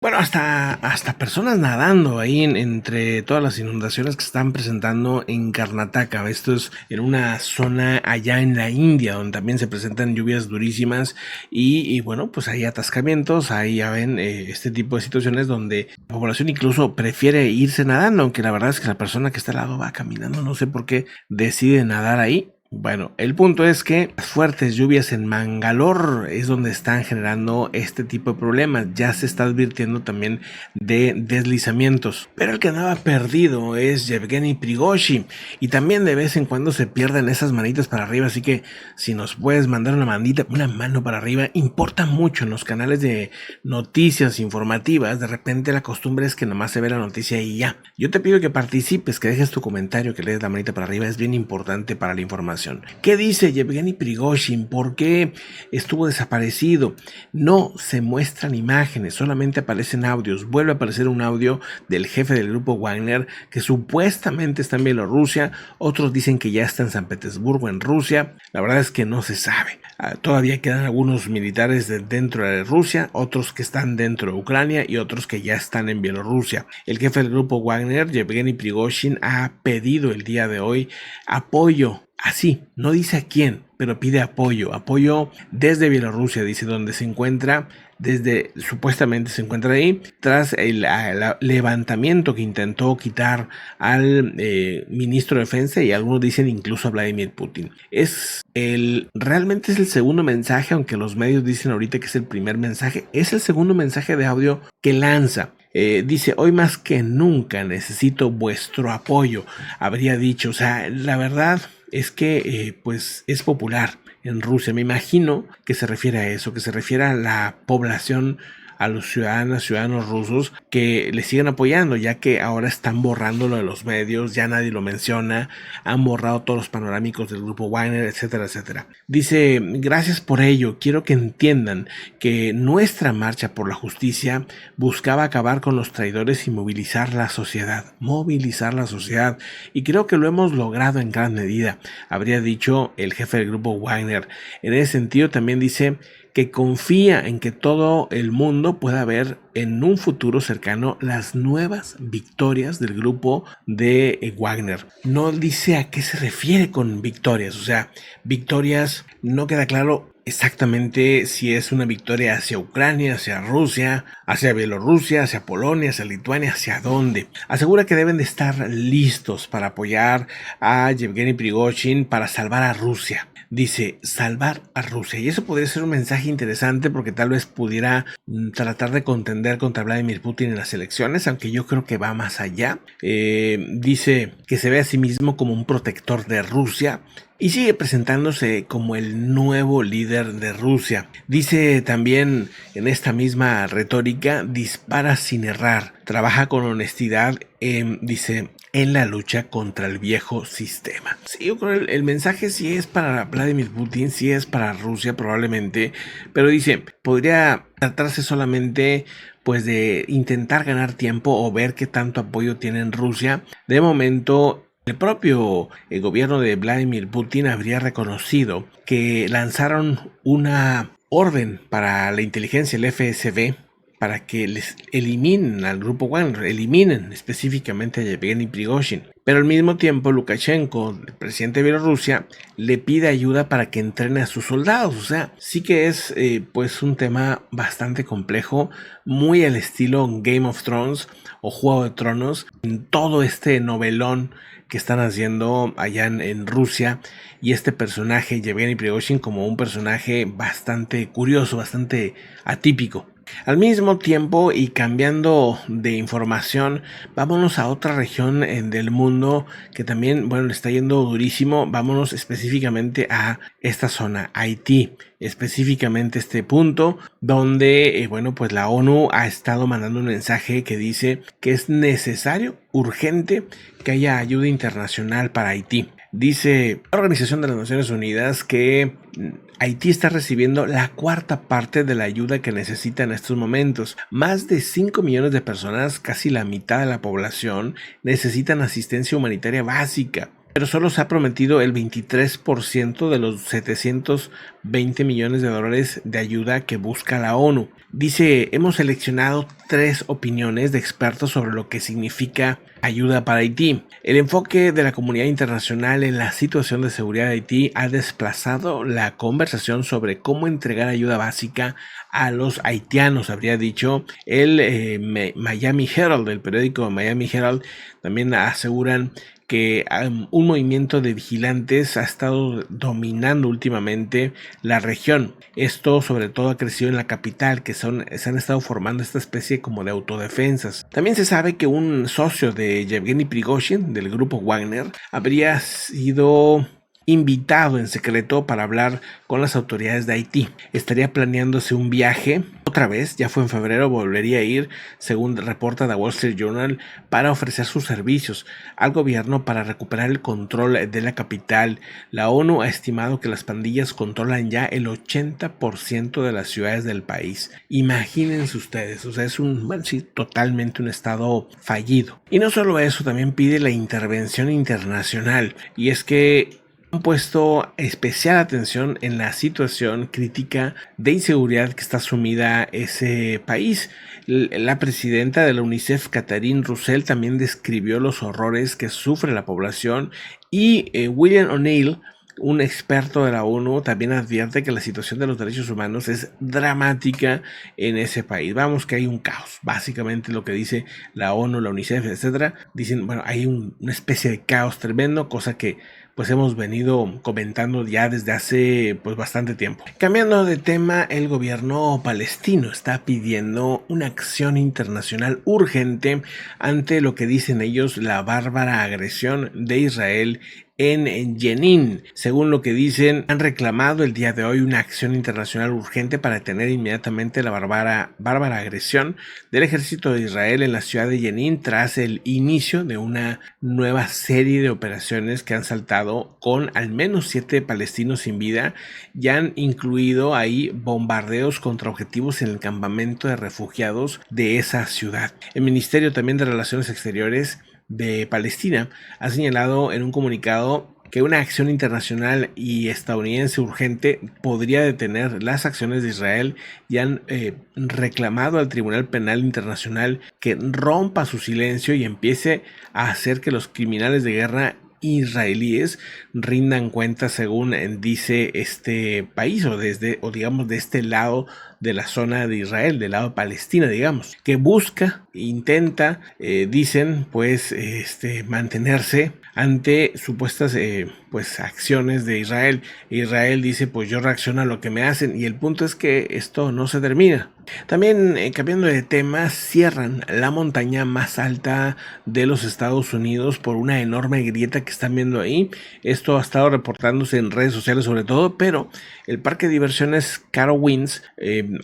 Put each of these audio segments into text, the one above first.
Bueno, hasta personas nadando ahí entre todas las inundaciones que se están presentando en Karnataka. Esto es en una zona allá en la India, donde también se presentan lluvias durísimas y bueno, pues hay atascamientos, ahí ya ven este tipo de situaciones donde la población incluso prefiere irse nadando, aunque la verdad es que la persona que está al lado va caminando, no sé por qué decide nadar ahí. Bueno, el punto es que las fuertes lluvias en Mangalore es donde están generando este tipo de problemas. Ya se está advirtiendo también de deslizamientos. Pero el que andaba perdido es Yevgeny Prigozhin. Y también de vez en cuando se pierden esas manitas para arriba. Así que si nos puedes mandar una mano para arriba, importa mucho en los canales de noticias informativas. De repente la costumbre es que nomás se ve la noticia y ya. Yo te pido que participes, que dejes tu comentario, que le des la manita para arriba. Es bien importante para la información. ¿Qué dice Yevgeny Prigozhin? ¿Por qué estuvo desaparecido? No se muestran imágenes, solamente aparecen audios. Vuelve a aparecer un audio del jefe del grupo Wagner que supuestamente está en Bielorrusia. Otros dicen que ya está en San Petersburgo, en Rusia. La verdad es que no se sabe. Todavía quedan algunos militares dentro de Rusia, otros que están dentro de Ucrania y otros que ya están en Bielorrusia. El jefe del grupo Wagner, Yevgeny Prigozhin, ha pedido el día de hoy apoyo. Así, no dice a quién, pero pide apoyo desde Bielorrusia, dice, donde se encuentra, supuestamente se encuentra ahí, tras el levantamiento que intentó quitar al ministro de Defensa y algunos dicen incluso a Vladimir Putin. Realmente es el segundo mensaje, aunque los medios dicen ahorita que es el primer mensaje, es el segundo mensaje de audio que lanza. Dice, hoy más que nunca necesito vuestro apoyo, habría dicho. O sea, la verdad es que pues es popular en Rusia. Me imagino que se refiere a eso, que se refiere a la población, a los ciudadanos rusos que le siguen apoyando, ya que ahora están borrándolo de los medios, ya nadie lo menciona, han borrado todos los panorámicos del grupo Wagner, etcétera, etcétera. Dice, gracias por ello, quiero que entiendan que nuestra marcha por la justicia buscaba acabar con los traidores y movilizar la sociedad, y creo que lo hemos logrado en gran medida, habría dicho el jefe del grupo Wagner. En ese sentido también dice que confía en que todo el mundo pueda ver en un futuro cercano las nuevas victorias del grupo de Wagner. No dice a qué se refiere con victorias, o sea, victorias no queda claro exactamente si es una victoria hacia Ucrania, hacia Rusia, hacia Bielorrusia, hacia Polonia, hacia Lituania, hacia dónde. Asegura que deben de estar listos para apoyar a Yevgeny Prigozhin para salvar a Rusia. Dice, salvar a Rusia. Y eso podría ser un mensaje interesante porque tal vez pudiera tratar de contender contra Vladimir Putin en las elecciones, aunque yo creo que va más allá. Dice que se ve a sí mismo como un protector de Rusia y sigue presentándose como el nuevo líder de Rusia. Dice también en esta misma retórica, dispara sin errar, trabaja con honestidad, dice, en la lucha contra el viejo sistema. Sí, yo creo que el mensaje sí es para Vladimir Putin, sí es para Rusia probablemente, pero dice, podría tratarse solamente pues de intentar ganar tiempo o ver qué tanto apoyo tiene en Rusia. De momento, el propio gobierno de Vladimir Putin habría reconocido que lanzaron una orden para la inteligencia, el FSB, para que les eliminen al grupo Wagner, eliminen específicamente a Yevgeny Prigozhin. Pero al mismo tiempo Lukashenko, el presidente de Bielorrusia, le pide ayuda para que entrene a sus soldados. O sea, sí que es pues un tema bastante complejo, muy al estilo Game of Thrones o Juego de Tronos, en todo este novelón que están haciendo allá en Rusia, y este personaje Yevgeny Prigozhin como un personaje bastante curioso, bastante atípico. Al mismo tiempo y cambiando de información, vámonos a otra región del mundo que también, bueno, le está yendo durísimo. Vámonos específicamente a esta zona, Haití, específicamente este punto donde, bueno, pues la ONU ha estado mandando un mensaje que dice que es necesario, urgente, que haya ayuda internacional para Haití. Dice la Organización de las Naciones Unidas que Haití está recibiendo la cuarta parte de la ayuda que necesita en estos momentos. Más de 5 millones de personas, casi la mitad de la población, necesitan asistencia humanitaria básica. pero solo se ha prometido el 23% de los 720 millones de dólares de ayuda que busca la ONU. Dice, hemos seleccionado 3 opiniones de expertos sobre lo que significa ayuda para Haití. El enfoque de la comunidad internacional en la situación de seguridad de Haití ha desplazado la conversación sobre cómo entregar ayuda básica a los haitianos, habría dicho el Miami Herald, el periódico Miami Herald. También aseguran que un movimiento de vigilantes ha estado dominando últimamente la región. Esto sobre todo ha crecido en la capital, que se han estado formando esta especie como de autodefensas. También se sabe que un socio de Yevgeny Prigozhin, del grupo Wagner, habría sido invitado en secreto para hablar con las autoridades de Haití. Estaría planeándose un viaje, otra vez, ya fue en febrero, volvería a ir, según reporta The Wall Street Journal, para ofrecer sus servicios al gobierno para recuperar el control de la capital. La ONU ha estimado que las pandillas controlan ya el 80% de las ciudades del país. Imagínense ustedes, o sea, es totalmente un estado fallido. Y no solo eso, también pide la intervención internacional, y es que han puesto especial atención en la situación crítica de inseguridad que está sumida ese país. La presidenta de la UNICEF, Catherine Russell, también describió los horrores que sufre la población, y William O'Neill, un experto de la ONU, también advierte que la situación de los derechos humanos es dramática en ese país. Vamos, que hay un caos, básicamente lo que dice la ONU, la UNICEF, etcétera. Dicen, bueno, hay una especie de caos tremendo, cosa que pues hemos venido comentando ya desde hace pues bastante tiempo. Cambiando de tema, el gobierno palestino está pidiendo una acción internacional urgente ante lo que dicen ellos la bárbara agresión de Israel en Jenin. Según lo que dicen, han reclamado el día de hoy una acción internacional urgente para detener inmediatamente la bárbara agresión del ejército de Israel en la ciudad de Jenin tras el inicio de una nueva serie de operaciones que han saltado con al menos 7 palestinos sin vida y han incluido ahí bombardeos contra objetivos en el campamento de refugiados de esa ciudad. El Ministerio también de Relaciones Exteriores de Palestina ha señalado en un comunicado que una acción internacional y estadounidense urgente podría detener las acciones de Israel y han reclamado al Tribunal Penal Internacional que rompa su silencio y empiece a hacer que los criminales de guerra israelíes rindan cuentas, según dice este país, o digamos de este lado de la zona de Israel, del lado de Palestina, digamos, que busca, intenta, dicen, pues, mantenerse ante supuestas pues acciones de Israel. Israel dice, pues yo reacciono a lo que me hacen, y el punto es que esto no se termina. También, cambiando de tema, cierran la montaña más alta de los Estados Unidos por una enorme grieta que están viendo ahí. Esto ha estado reportándose en redes sociales sobre todo, pero el parque de diversiones Carowinds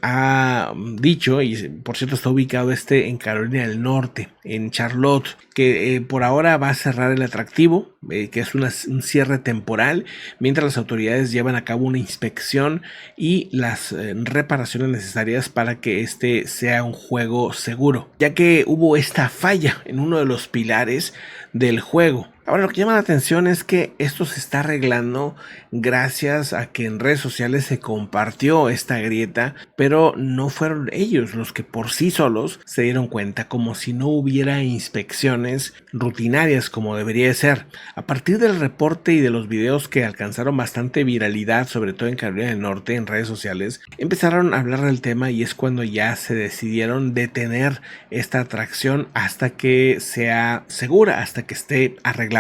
ha dicho, y por cierto está ubicado en Carolina del Norte, en Charlotte, que por ahora va a cerrar el atractivo, que es un cierre temporal, mientras las autoridades llevan a cabo una inspección y las reparaciones necesarias para que este sea un juego seguro, ya que hubo esta falla en uno de los pilares del juego. Ahora, lo que llama la atención es que esto se está arreglando gracias a que en redes sociales se compartió esta grieta, pero no fueron ellos los que por sí solos se dieron cuenta, como si no hubiera inspecciones rutinarias como debería ser. A partir del reporte y de los videos que alcanzaron bastante viralidad, sobre todo en Carolina del Norte, en redes sociales, empezaron a hablar del tema, y es cuando ya se decidieron detener esta atracción hasta que sea segura, hasta que esté arreglada.